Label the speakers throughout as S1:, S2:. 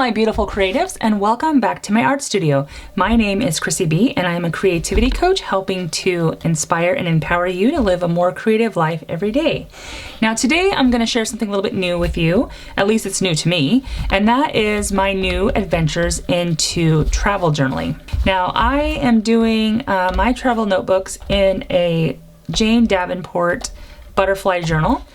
S1: my beautiful creatives, and welcome back to my art studio. My name is Chrissie B, and I am a creativity coach helping to inspire and empower you to live a more creative life every day. Now today I'm going to share something a little bit new with you, at least it's new to me, and that is my new adventures into travel journaling. Now I am doing my travel notebooks in a Jane Davenport butterfly journal.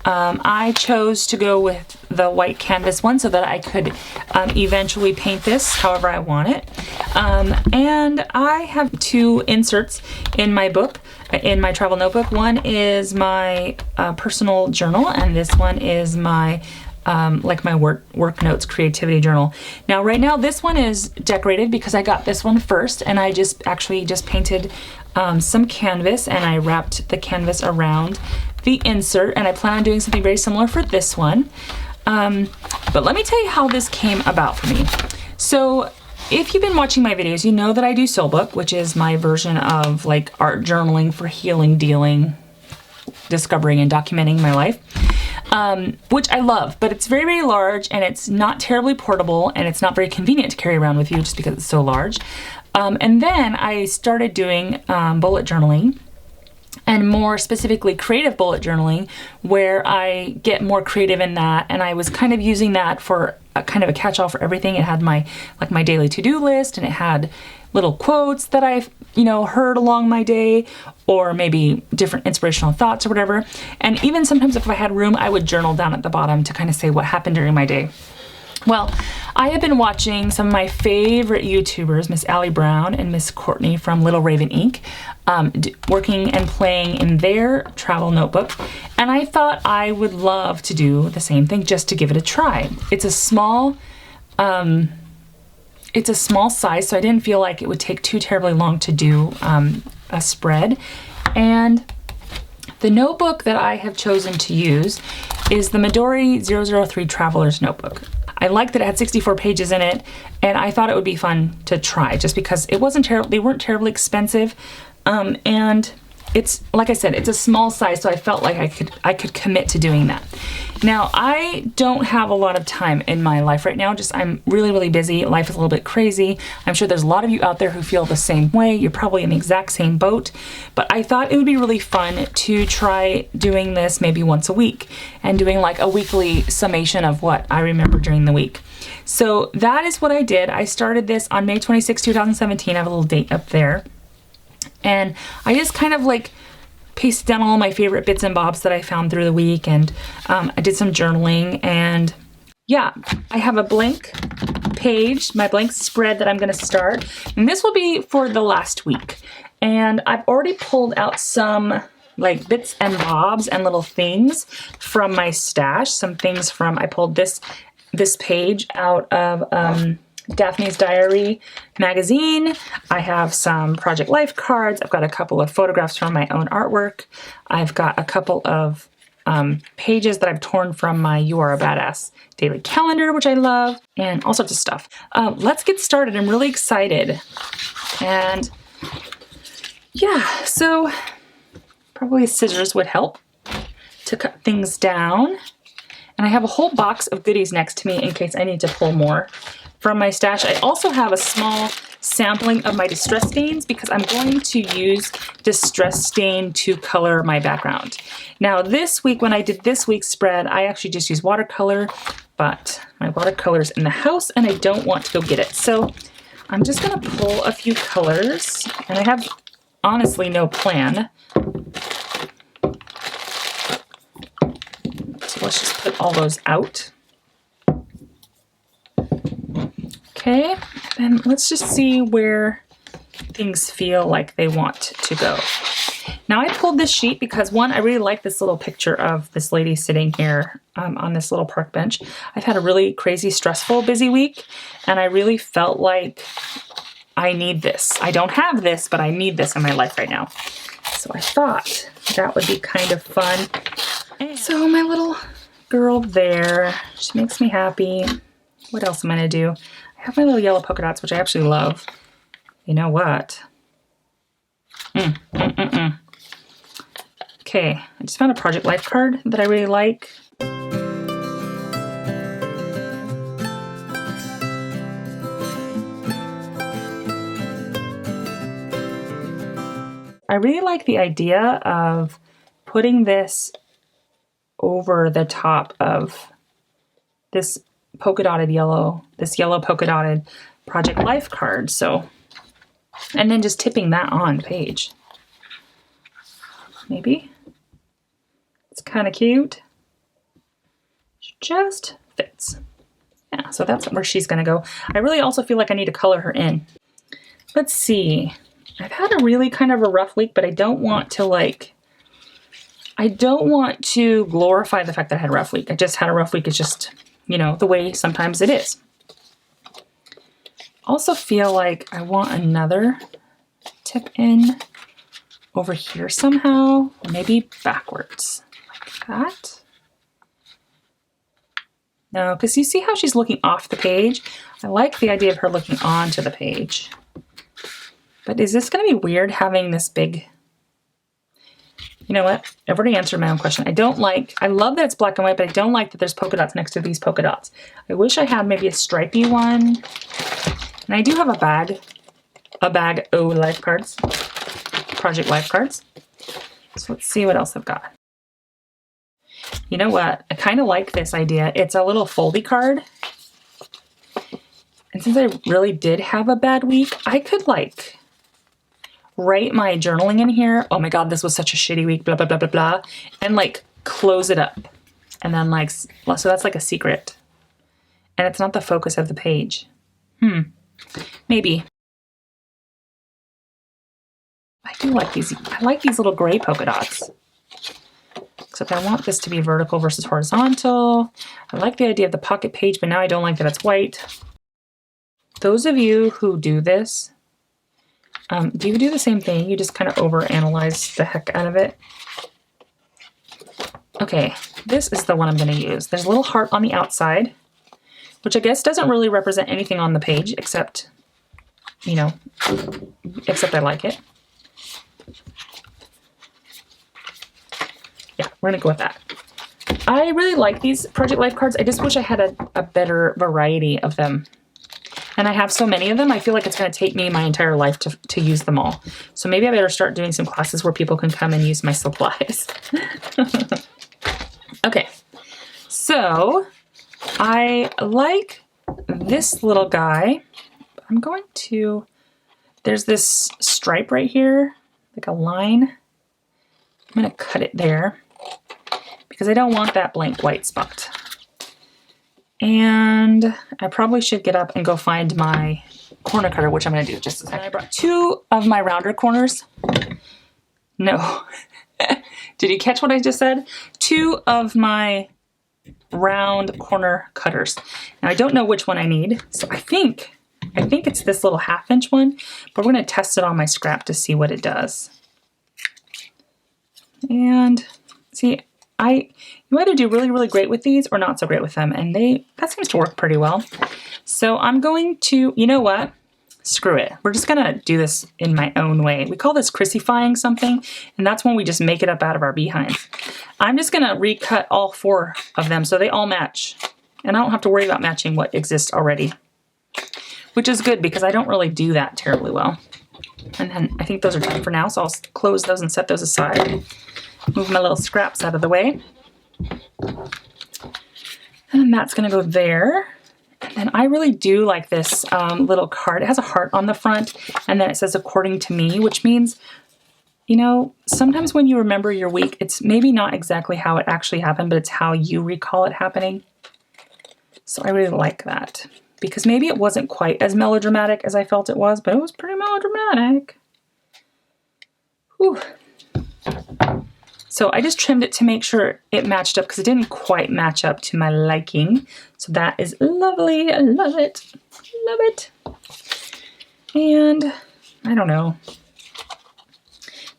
S1: I chose to go with the white canvas one so that I could eventually paint this however I want it. And I have two inserts in my book, in my travel notebook. One is my personal journal, and this one is my like my work notes creativity journal. Now right now this one is decorated because I got this one first, and I just painted some canvas and I wrapped the canvas around the insert, and I plan on doing something very similar for this one. But let me tell you how this came about for me. So if you've been watching my videos, you know that I do Soul Book, which is my version of like art journaling for healing, dealing, discovering, and documenting my life. Which I love, but it's very, very large, and it's not terribly portable, and it's not very convenient to carry around with you just because it's so large. And then I started doing bullet journaling, and more specifically creative bullet journaling, where I get more creative in that, and I was kind of using that for a kind of a catch-all for everything. It had my daily to-do list, and it had little quotes that I've heard along my day, or maybe different inspirational thoughts or whatever. And even sometimes if I had room, I would journal down at the bottom to kind of say what happened during my day. Well, I have been watching some of my favorite YouTubers, Miss Allie Brown and Miss Courtney from Little Raven Inc., working and playing in their travel notebook, and I thought I would love to do the same thing just to give it a try. It's a small size, so I didn't feel like it would take too terribly long to do a spread. And the notebook that I have chosen to use is the Midori 003 Traveler's Notebook. I liked that it had 64 pages in it, and I thought it would be fun to try just because they weren't terribly expensive. And it's, like I said, it's a small size, so I felt like I could commit to doing that. Now, I don't have a lot of time in my life right now. I'm really, really busy. Life is a little bit crazy. I'm sure there's a lot of you out there who feel the same way. You're probably in the exact same boat. But I thought it would be really fun to try doing this maybe once a week and doing like a weekly summation of what I remember during the week. So that is what I did. I started this on May 26, 2017. I have a little date up there. And I just kind of like pasted down all my favorite bits and bobs that I found through the week, and I did some journaling, and yeah, I have a blank page, my blank spread that I'm going to start, and this will be for the last week. And I've already pulled out some like bits and bobs and little things from my stash. Some things I pulled this page out of Daphne's Diary magazine. I have some Project Life cards. I've got a couple of photographs from my own artwork. I've got a couple of pages that I've torn from my You Are a Badass daily calendar, which I love, and all sorts of stuff. Let's get started. I'm really excited. And yeah, so probably scissors would help to cut things down. And I have a whole box of goodies next to me in case I need to pull more from my stash. I also have a small sampling of my distress stains because I'm going to use distress stain to color my background. Now this week, when I did this week's spread, I actually just used watercolor, but my watercolor's in the house and I don't want to go get it. So I'm just gonna pull a few colors, and I have honestly no plan. So let's just put all those out. Okay, and let's just see where things feel like they want to go. Now I pulled this sheet because, one, I really like this little picture of this lady sitting here on this little park bench. I've had a really crazy, stressful, busy week, and I really felt like I need this. I don't have this, but I need this in my life right now. So I thought that would be kind of fun. So my little girl there, she makes me happy. What else am I gonna do? I have my little yellow polka dots, which I actually love. You know what? Okay, I just found a Project Life card that I really like. I really like the idea of putting this over the top of this polka dotted yellow, this yellow polka dotted Project Life card. So, and then just tipping that on the page. Maybe. It's kind of cute. Just fits. Yeah, so that's where she's gonna go. I really also feel like I need to color her in. Let's see. I've had a really kind of a rough week, but I don't want to glorify the fact that I had a rough week. I just had a rough week. It's just, you know, the way sometimes it is. Also feel like I want another tip in over here somehow, or maybe backwards like that. No, because you see how she's looking off the page? I like the idea of her looking onto the page. But is this going to be weird having this big... You know what? I've already answered my own question. I love that it's black and white, but I don't like that there's polka dots next to these polka dots. I wish I had maybe a stripy one. And I do have a bag of life cards, Project Life cards. So let's see what else I've got. You know what? I kind of like this idea. It's a little foldy card. And since I really did have a bad week, I could like write my journaling in here. Oh my God, this was such a shitty week, blah, blah, blah, blah, blah. And like close it up. And then like, so that's like a secret. And it's not the focus of the page. Maybe. I do like these. I like these little gray polka dots. Except I want this to be vertical versus horizontal. I like the idea of the pocket page, but now I don't like that it's white. Those of you who do this, do you do the same thing? You just kind of overanalyze the heck out of it. Okay, this is the one I'm going to use. There's a little heart on the outside, which I guess doesn't really represent anything on the page except, you know, except I like it. Yeah, we're going to go with that. I really like these Project Life cards. I just wish I had a better variety of them. And I have so many of them, I feel like it's going to take me my entire life to use them all. So maybe I better start doing some classes where people can come and use my supplies. Okay, so I like this little guy. I'm going to, there's this stripe right here, like a line. I'm going to cut it there because I don't want that blank white spot. And I probably should get up and go find my corner cutter, which I'm going to do just a second. I brought two of my rounder corners. No. Did you catch what I just said? Two of my round corner cutters. Now I don't know which one I need. So I think it's this little 1/2 inch one, but we're going to test it on my scrap to see what it does. And see, you either do really, really great with these or not so great with them, and that seems to work pretty well. So I'm going to, you know what? Screw it. We're just going to do this in my own way. We call this Chrissiefying something, and that's when we just make it up out of our behinds. I'm just going to recut all 4 of them so they all match, and I don't have to worry about matching what exists already, which is good because I don't really do that terribly well. And then I think those are done for now, so I'll close those and set those aside. Move my little scraps out of the way. And that's going to go there. And then I really do like this little card. It has a heart on the front, and then it says according to me, which means, you know, sometimes when you remember your week, it's maybe not exactly how it actually happened, but it's how you recall it happening. So I really like that because maybe it wasn't quite as melodramatic as I felt it was, but it was pretty melodramatic. Whew. So I just trimmed it to make sure it matched up because it didn't quite match up to my liking. So that is lovely. I love it. Love it. And I don't know.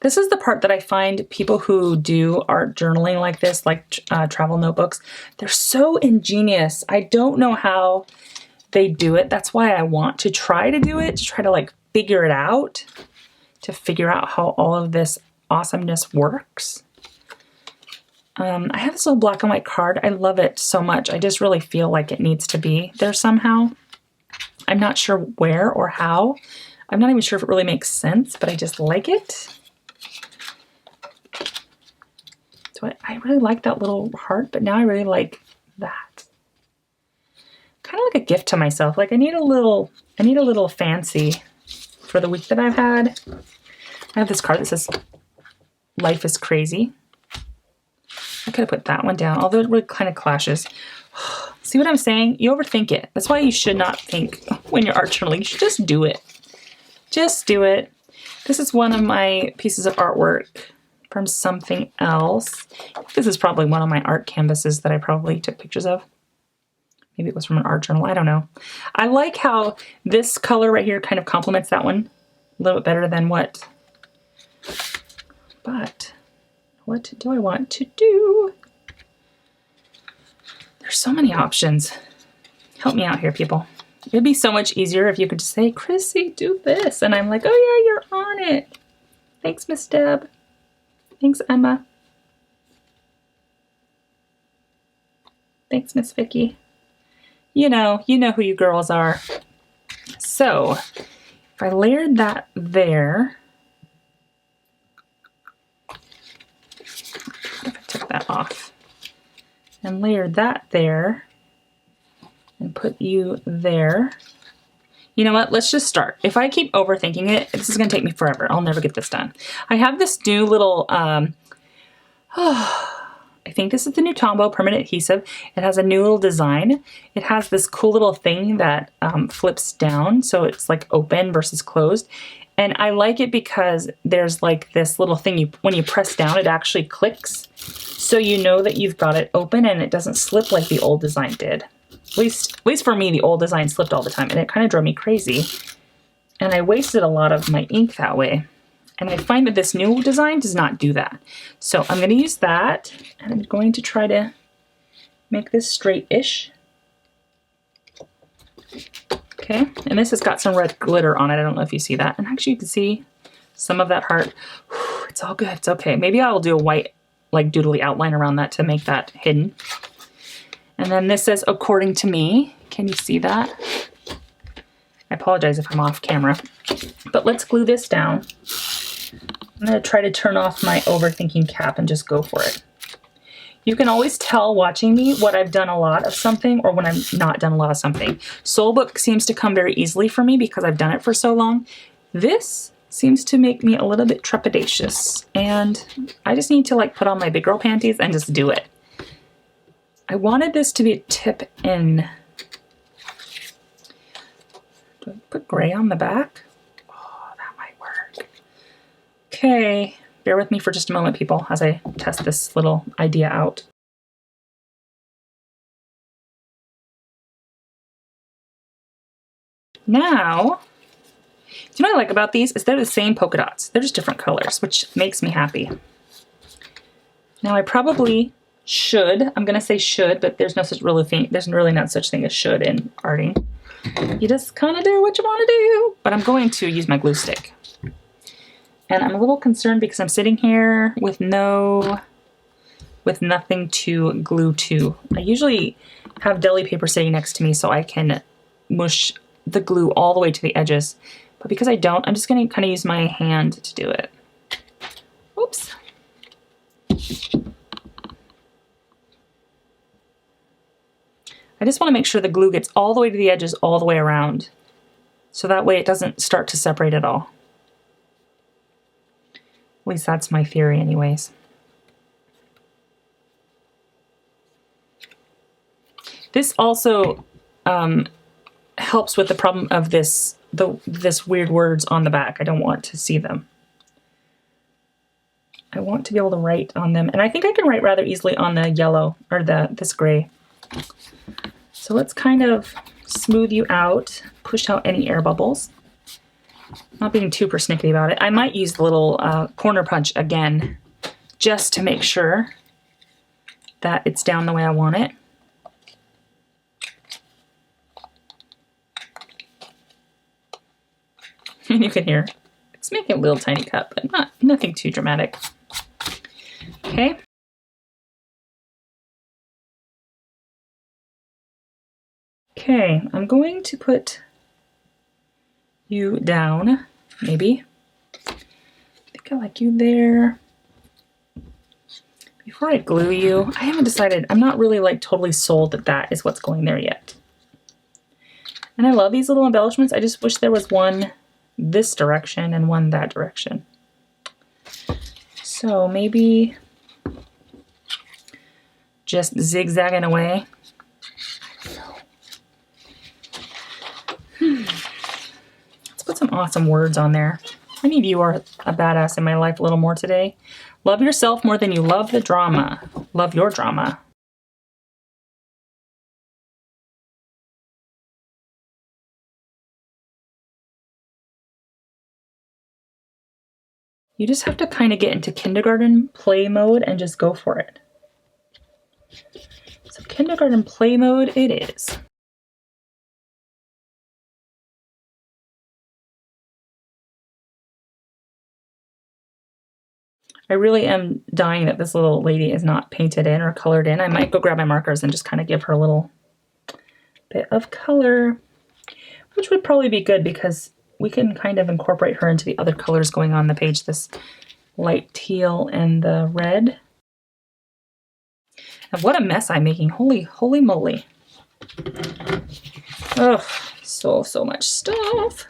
S1: This is the part that I find people who do art journaling like this, like travel notebooks, they're so ingenious. I don't know how they do it. That's why I want to try to do it, to try to like figure it out, to figure out how all of this awesomeness works. I have this little black and white card. I love it so much. I just really feel like it needs to be there somehow. I'm not sure where or how. I'm not even sure if it really makes sense, but I just like it. So I really like that little heart, but now I really like that. Kind of like a gift to myself. Like I need a little fancy for the week that I've had. I have this card that says, "Life is crazy." I could have put that one down, although it really kind of clashes. See what I'm saying? You overthink it. That's why you should not think when you're art journaling. You should just do it. Just do it. This is one of my pieces of artwork from something else. This is probably one of my art canvases that I probably took pictures of. Maybe it was from an art journal. I don't know. I like how this color right here kind of complements that one a little bit better than what. But what do I want to do? There's so many options. Help me out here, people. It'd be so much easier if you could just say, "Chrissy, do this." And I'm like, "Oh yeah, you're on it. Thanks, Miss Deb. Thanks, Emma. Thanks, Miss Vicky." You know who you girls are. So if I layered that there, what if I took that off and layered that there and put you there? You know what? Let's just start. If I keep overthinking it, this is going to take me forever. I'll never get this done. I have this new little, I think this is the new Tombow permanent adhesive. It has a new little design. It has this cool little thing that flips down, so it's like open versus closed. And I like it because there's like this little thing, when you press down, it actually clicks. So you know that you've got it open and it doesn't slip like the old design did. At least for me, the old design slipped all the time and it kind of drove me crazy. And I wasted a lot of my ink that way. And I find that this new design does not do that. So I'm going to use that, and I'm going to try to make this straight-ish. Okay, and this has got some red glitter on it. I don't know if you see that. And actually you can see some of that heart. Whew, it's all good, it's okay. Maybe I'll do a white, like doodly outline around that to make that hidden. And then this says, "According to me." Can you see that? I apologize if I'm off camera. But let's glue this down. I'm going to try to turn off my overthinking cap and just go for it. You can always tell watching me what I've done a lot of something or when I've not done a lot of something. Soul Book seems to come very easily for me because I've done it for so long. This seems to make me a little bit trepidatious, and I just need to like put on my big girl panties and just do it. I wanted this to be a tip in. Do I put gray on the back? Okay, bear with me for just a moment, people, as I test this little idea out. Now, do you know what I like about these? Is they're the same polka dots. They're just different colors, which makes me happy. Now I probably should, I'm gonna say should, but there's no such really thing, there's really not such thing as should in arting. You just kind of do what you want to do. But I'm going to use my glue stick. And I'm a little concerned because I'm sitting here with nothing to glue to. I usually have deli paper sitting next to me so I can mush the glue all the way to the edges. But because I don't, I'm just going to kind of use my hand to do it. Oops. I just want to make sure the glue gets all the way to the edges, all the way around. So that way it doesn't start to separate at all. At least that's my theory anyways. This also helps with the problem of this weird words on the back. I don't want to see them. I want to be able to write on them. And I think I can write rather easily on the yellow or this gray. So let's kind of smooth you out, push out any air bubbles. Not being too persnickety about it. I might use the little corner punch again, just to make sure that it's down the way I want it. And you can hear it's making a little tiny cut, but nothing too dramatic. Okay. Okay, I'm going to put you down, maybe. I think I like you there. Before I glue you, I haven't decided, I'm not really like totally sold that that is what's going there yet. And I love these little embellishments. I just wish there was one this direction and one that direction. So maybe just zigzagging away. Let's put some awesome words on there. I need you are a badass in my life a little more today. Love yourself more than you love the drama. Love your drama. You just have to kind of get into kindergarten play mode and just go for it. So kindergarten play mode it is. I really am dying that this little lady is not painted in or colored in. I might go grab my markers and just kind of give her a little bit of color, which would probably be good because we can kind of incorporate her into the other colors going on the page, this light teal and the red. And what a mess I'm making. Holy moly. Oh, so much stuff.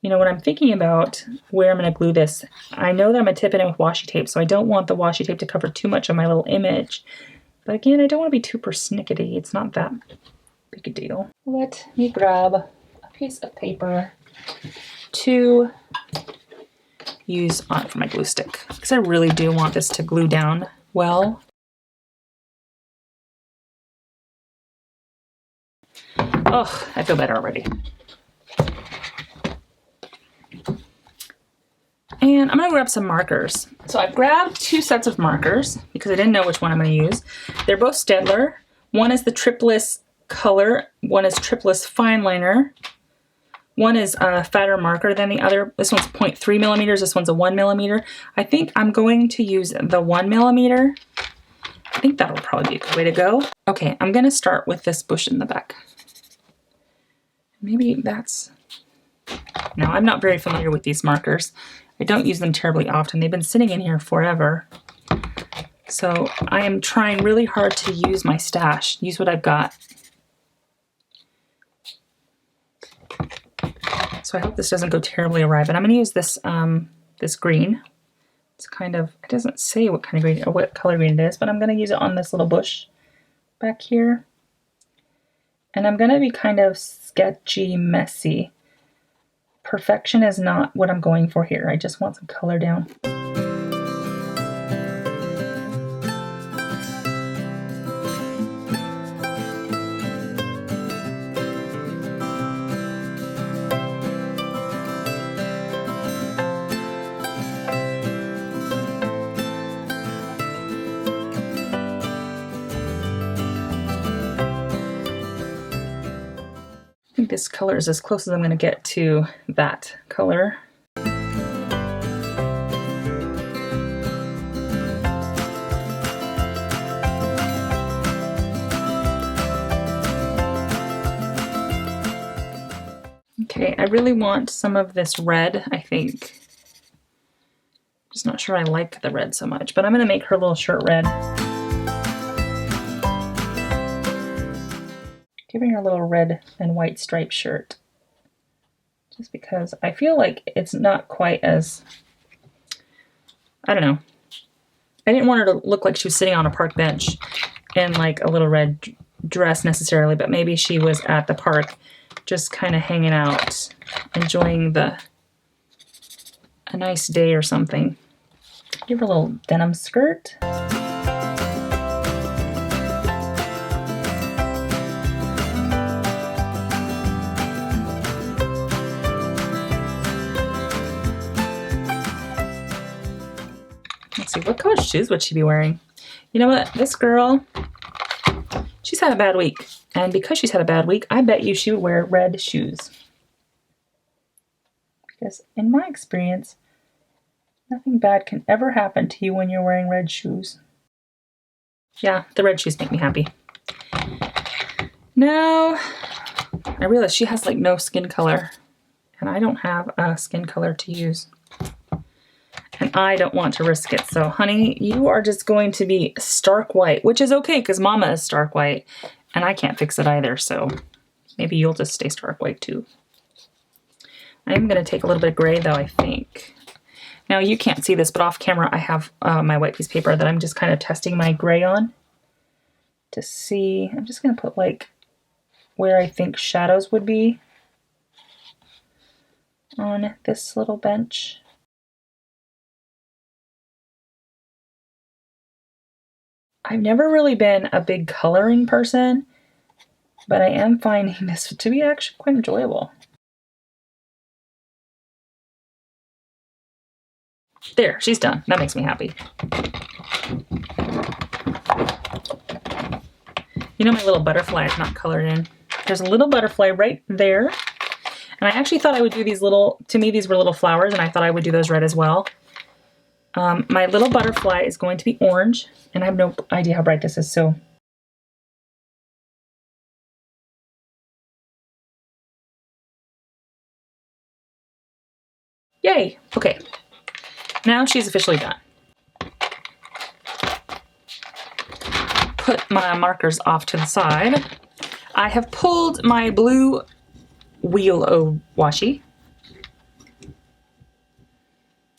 S1: You know, when I'm thinking about where I'm going to glue this, I know that I'm going to tip it in with washi tape, so I don't want the washi tape to cover too much of my little image. But again, I don't want to be too persnickety. It's not that big a deal. Let me grab a piece of paper to use on for my glue stick, because I really do want this to glue down well. Oh, I feel better already. And I'm going to grab some markers. So I've grabbed 2 sets of markers because I didn't know which one I'm going to use. They're both Staedtler. One is the tripless color. One is tripless fine liner. One is a fatter marker than the other. This one's 0.3 millimeters. This one's a 1 millimeter. I think I'm going to use the 1 millimeter. I think that'll probably be a good way to go. Okay, I'm going to start with this bush in the back. Maybe that's... No, I'm not very familiar with these markers. I don't use them terribly often. They've been sitting in here forever. So I am trying really hard to use my stash, use what I've got. So I hope this doesn't go terribly awry, but I'm going to use this this green. It's kind of, it doesn't say what kind of green or what color green it is, but I'm going to use it on this little bush back here. And I'm going to be kind of sketchy, messy. Perfection is not what I'm going for here. I just want some color down. I think this color is as close as I'm going to get to that color. Okay, I really want some of this red, I think. Just not sure I like the red so much, but I'm going to make her little shirt red. Giving her a little red and white striped shirt. Just because I feel like it's not quite as, I don't know. I didn't want her to look like she was sitting on a park bench in like a little red dress necessarily, but maybe she was at the park just kind of hanging out, enjoying a nice day or something. Give her a little denim skirt. Let's see, what color shoes would she be wearing? You know what, this girl, she's had a bad week. And because she's had a bad week, I bet you she would wear red shoes. Because in my experience, nothing bad can ever happen to you when you're wearing red shoes. Yeah, the red shoes make me happy. Now, I realize she has like no skin color. And I don't have a skin color to use. And I don't want to risk it. So honey, you are just going to be stark white, which is okay because Mama is stark white and I can't fix it either. So maybe you'll just stay stark white too. I'm going to take a little bit of gray though, I think. Now you can't see this, but off camera I have my white piece of paper that I'm just kind of testing my gray on to see. I'm just going to put like where I think shadows would be on this little bench. I've never really been a big coloring person, but I am finding this to be actually quite enjoyable. There, she's done. That makes me happy. You know my little butterfly is not colored in. There's a little butterfly right there. And I actually thought I would do these little, to me these were little flowers, and I thought I would do those red as well. My little butterfly is going to be orange, and I have no idea how bright this is, so. Yay, okay. Now she's officially done. Put my markers off to the side. I have pulled my blue wheel of washi.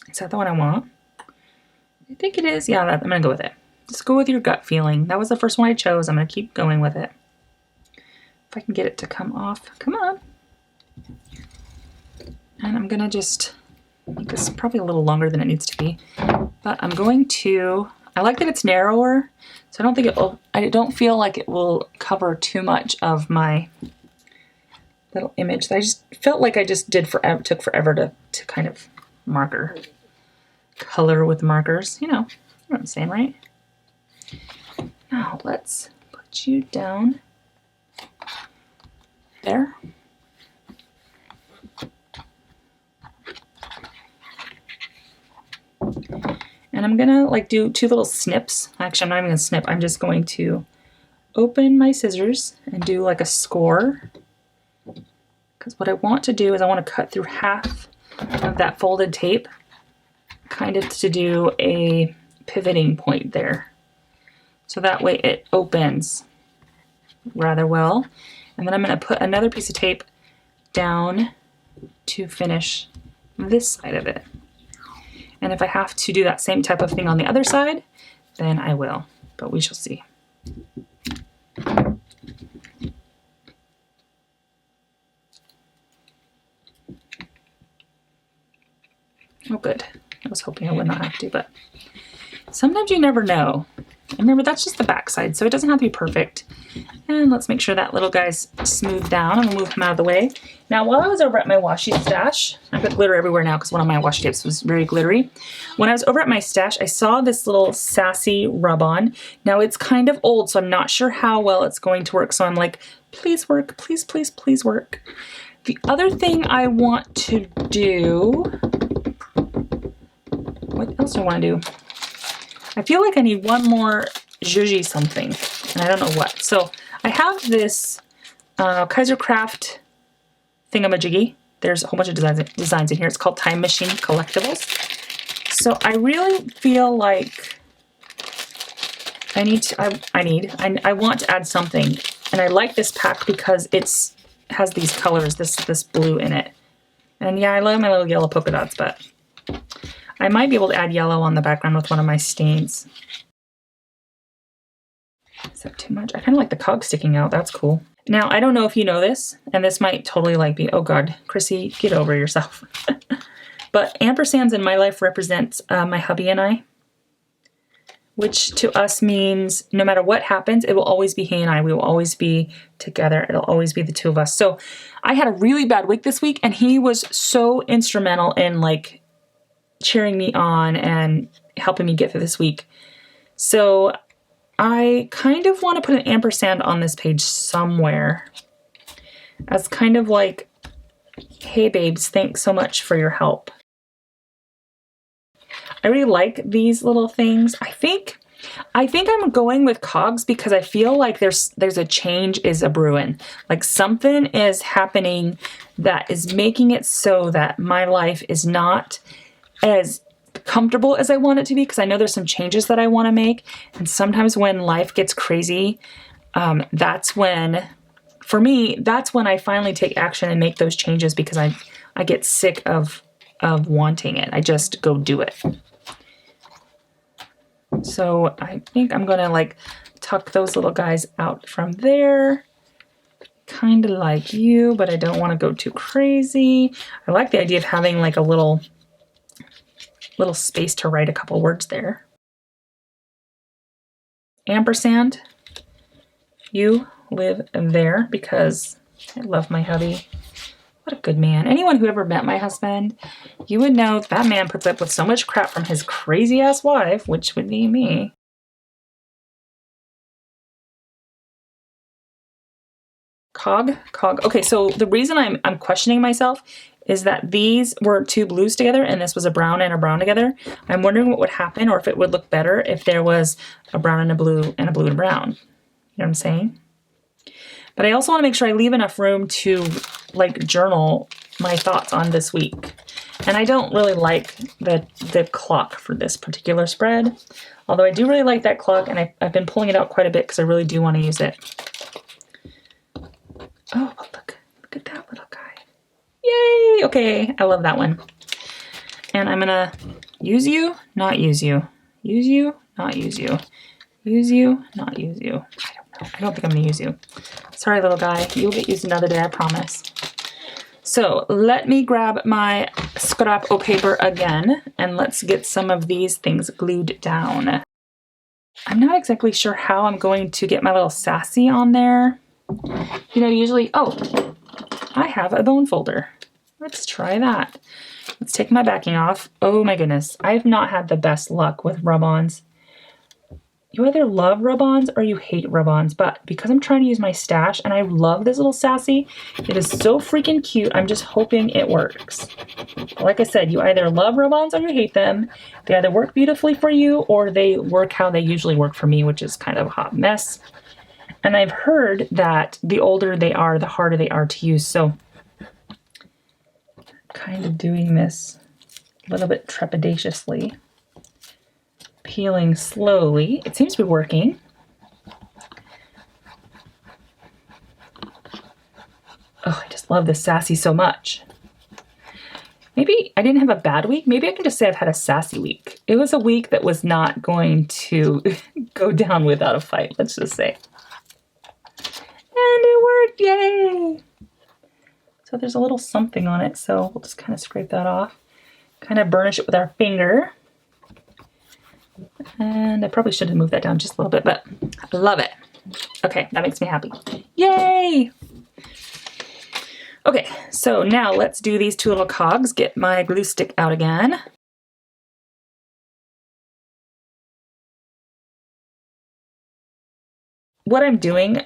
S1: Is that the one I want? I think it is. Yeah, I'm gonna go with it. Just go with your gut feeling. That was the first one I chose. I'm gonna keep going with it. If I can get it to come off. Come on. And I'm gonna just make this probably a little longer than it needs to be. But I'm going to, I like that it's narrower, so I don't think it will, I don't feel like it will cover too much of my little image. I just felt like I just did forever, took forever to kind of color with markers. You know what I'm saying, right? Now let's put you down there. And I'm gonna like do two little snips. Actually, I'm not even gonna snip. I'm just going to open my scissors and do like a score. Because what I want to do is I want to cut through half of that folded tape, kind of to do a pivoting point there. So that way it opens rather well. And then I'm gonna put another piece of tape down to finish this side of it. And if I have to do that same type of thing on the other side, then I will, but we shall see. Oh, good. I was hoping I would not have to, but sometimes you never know. And remember, that's just the back side, so it doesn't have to be perfect. And let's make sure that little guy's smoothed down. I'm gonna move him out of the way. Now, while I was over at my washi stash, I've got glitter everywhere now because one of my washi tapes was very glittery. When I was over at my stash, I saw this little sassy rub-on. Now, it's kind of old, so I'm not sure how well it's going to work. So I'm like, please work, please, please, please work. The other thing I want to do, what else do I want to do? I feel like I need one more zhuzhi something, and I don't know what. So I have this Kaiser Craft thingamajiggy. There's a whole bunch of designs in here. It's called Time Machine Collectibles. So I really feel like I want to add something, and I like this pack because it's has these colors, this blue in it. And yeah, I love my little yellow polka dots, but I might be able to add yellow on the background with one of my stains. Is that too much? I kind of like the cog sticking out. That's cool. Now, I don't know if you know this, and this might totally like be, oh God, Chrissy, get over yourself. But ampersands in my life represents my hubby and I, which to us means no matter what happens, it will always be he and I. We will always be together. It'll always be the two of us. So I had a really bad week this week, and he was so instrumental in like cheering me on and helping me get through this week. So I kind of want to put an ampersand on this page somewhere as kind of like, hey babes, thanks so much for your help. I really like these little things. I think I'm going with cogs because I feel like there's a change is a brewing. Like something is happening that is making it so that my life is not as comfortable as I want it to be, because I know there's some changes that I want to make. And sometimes when life gets crazy, that's when, for me, that's when I finally take action and make those changes, because I get sick of wanting it. I just go do it. So I think I'm gonna like tuck those little guys out from there. Kind of like you, but I don't want to go too crazy. I like the idea of having like a little space to write a couple words there. Ampersand, you live there, because I love my hubby. What a good man. Anyone who ever met my husband, you would know that man puts up with so much crap from his crazy ass wife, which would be me. Cog. Okay, so the reason I'm questioning myself is that these were two blues together and this was a brown and a brown together. I'm wondering what would happen, or if it would look better if there was a brown and a blue and a blue and a brown. You know what I'm saying? But I also want to make sure I leave enough room to like journal my thoughts on this week. And I don't really like the clock for this particular spread, although I do really like that clock, and I've been pulling it out quite a bit because I really do want to use it. Oh, look at that little guy. Yay! Okay, I love that one. And I'm gonna use you, not use you. Use you, not use you. Use you, not use you. I don't know. I don't think I'm gonna use you. Sorry, little guy. You'll get used another day, I promise. So let me grab my scrap of paper again, and let's get some of these things glued down. I'm not exactly sure how I'm going to get my little sassy on there. You know, usually, oh, I have a bone folder. Let's try that. Let's take my backing off. Oh my goodness, I've not had the best luck with rub-ons. You either love rub-ons or you hate rub-ons, but because I'm trying to use my stash and I love this little sassy, it is so freaking cute. I'm just hoping it works. Like I said, you either love rub-ons or you hate them. They either work beautifully for you or they work how they usually work for me, which is kind of a hot mess. And I've heard that the older they are, the harder they are to use. So kind of doing this a little bit trepidatiously, peeling slowly. It seems to be working. Oh, I just love this sassy so much. Maybe I didn't have a bad week. Maybe I can just say I've had a sassy week. It was a week that was not going to go down without a fight, let's just say. And it worked, yay! So there's a little something on it, so we'll just kind of scrape that off. Kind of burnish it with our finger. And I probably should have moved that down just a little bit, but I love it. Okay, that makes me happy. Yay! Okay, so now let's do these two little cogs. Get my glue stick out again. What I'm doing,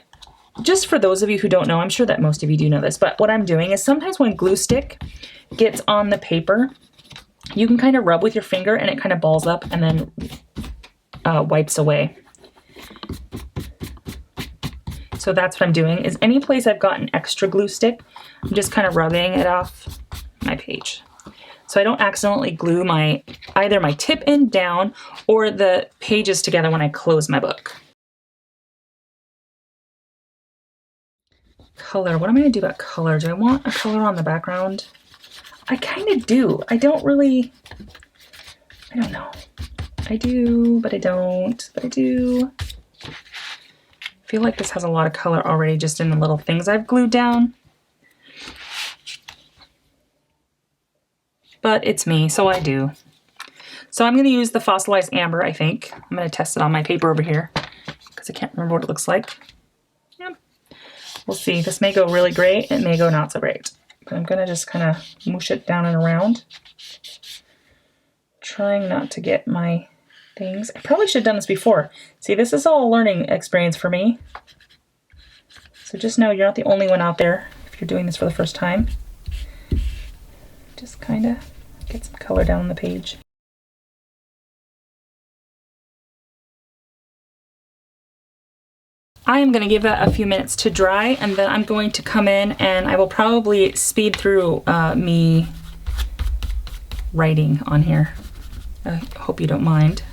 S1: just for those of you who don't know, I'm sure that most of you do know this, but what I'm doing is sometimes when glue stick gets on the paper, you can kind of rub with your finger and it kind of balls up and then wipes away. So that's what I'm doing, is any place I've got an extra glue stick, I'm just kind of rubbing it off my page. So I don't accidentally glue either my tip end down or the pages together when I close my book. Color, what am I gonna do about color? Do I want a color on the background? I kind of do. I don't know. I do, but I don't, but I do. I feel like this has a lot of color already just in the little things I've glued down. But it's me, so I do. So I'm gonna use the fossilized amber, I think. I'm gonna test it on my paper over here because I can't remember what it looks like. Yep. We'll see. This may go really great. It may go not so great. But I'm gonna just kind of moosh it down and around. Trying not to get my things. I probably should have done this before. See, this is all a learning experience for me. So just know you're not the only one out there if you're doing this for the first time. Just kind of get some color down on the page. I am going to give that a few minutes to dry, and then I'm going to come in and I will probably speed through me writing on here. I hope you don't mind.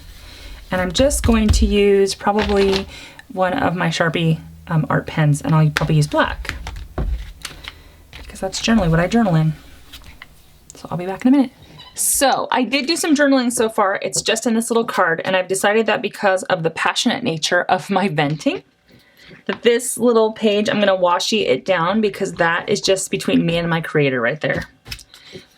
S1: And I'm just going to use probably one of my Sharpie art pens, and I'll probably use black because that's generally what I journal in. So I'll be back in a minute. So I did do some journaling so far. It's just in this little card, and I've decided that because of the passionate nature of my venting, that this little page, I'm gonna washi it down because that is just between me and my creator right there.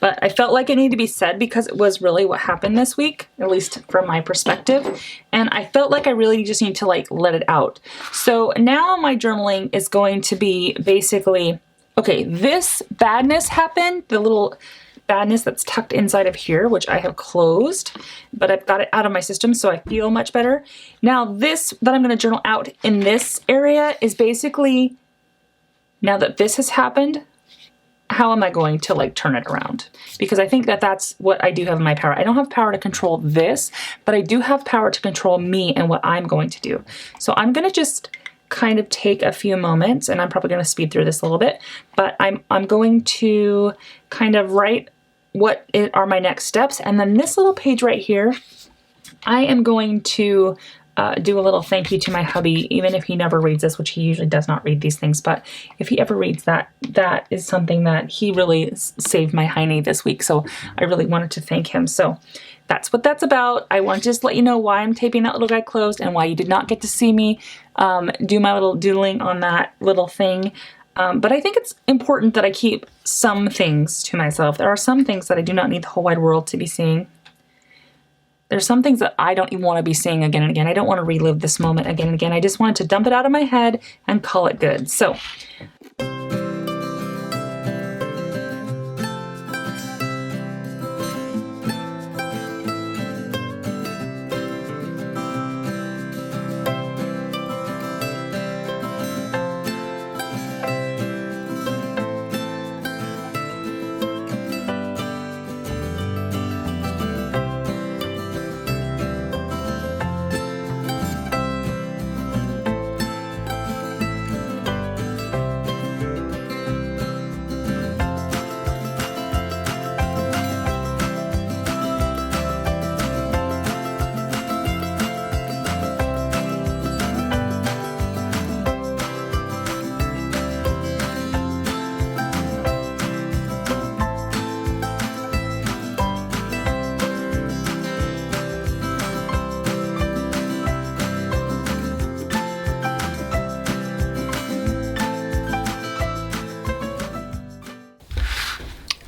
S1: But I felt like it needed to be said because it was really what happened this week, at least from my perspective. And I felt like I really just need to like let it out. So now my journaling is going to be basically, okay, this badness happened, the little badness that's tucked inside of here, which I have closed, but I've got it out of my system so I feel much better. Now this that I'm going to journal out in this area is basically, now that this has happened, how am I going to like turn it around? Because I think that that's what I do have in my power. I don't have power to control this, but I do have power to control me and what I'm going to do. So I'm going to just kind of take a few moments, and I'm probably going to speed through this a little bit, but I'm going to kind of write what are my next steps. And then this little page right here, I am going to do a little thank you to my hubby, even if he never reads this, which he usually does not read these things. But if he ever reads that, that is something that he really saved my hiney this week. So I really wanted to thank him. So that's what that's about. I want to just let you know why I'm taping that little guy closed and why you did not get to see me do my little doodling on that little thing. But I think it's important that I keep some things to myself. There are some things that I do not need the whole wide world to be seeing. There's some things that I don't even want to be seeing again and again. I don't want to relive this moment again and again. I just wanted to dump it out of my head and call it good. So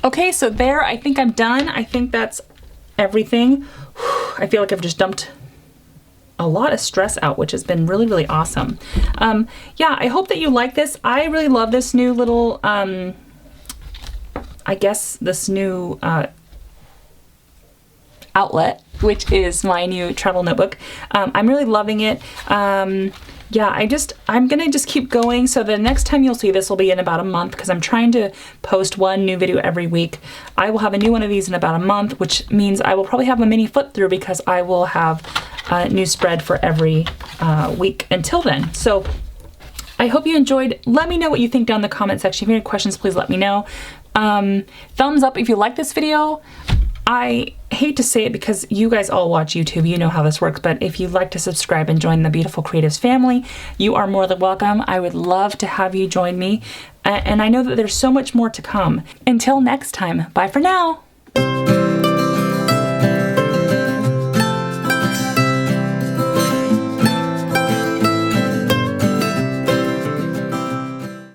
S1: okay, so there, I think I'm done. I think that's everything. I feel like I've just dumped a lot of stress out, which has been really, really awesome. Yeah, I hope that you like this. I really love this new little, I guess this new outlet, which is my new travel notebook. I'm really loving it. Yeah, I'm gonna just keep going. So the next time you'll see this will be in about a month because I'm trying to post one new video every week. I will have a new one of these in about a month, which means I will probably have a mini flip through because I will have a new spread for every week until then. So I hope you enjoyed. Let me know what you think down in the comment section. If you have any questions, please let me know. Thumbs up if you like this video. I hate to say it because you guys all watch YouTube, you know how this works, but if you'd like to subscribe and join the Beautiful Creatives family, you are more than welcome. I would love to have you join me, and I know that there's so much more to come. Until next time, bye for now.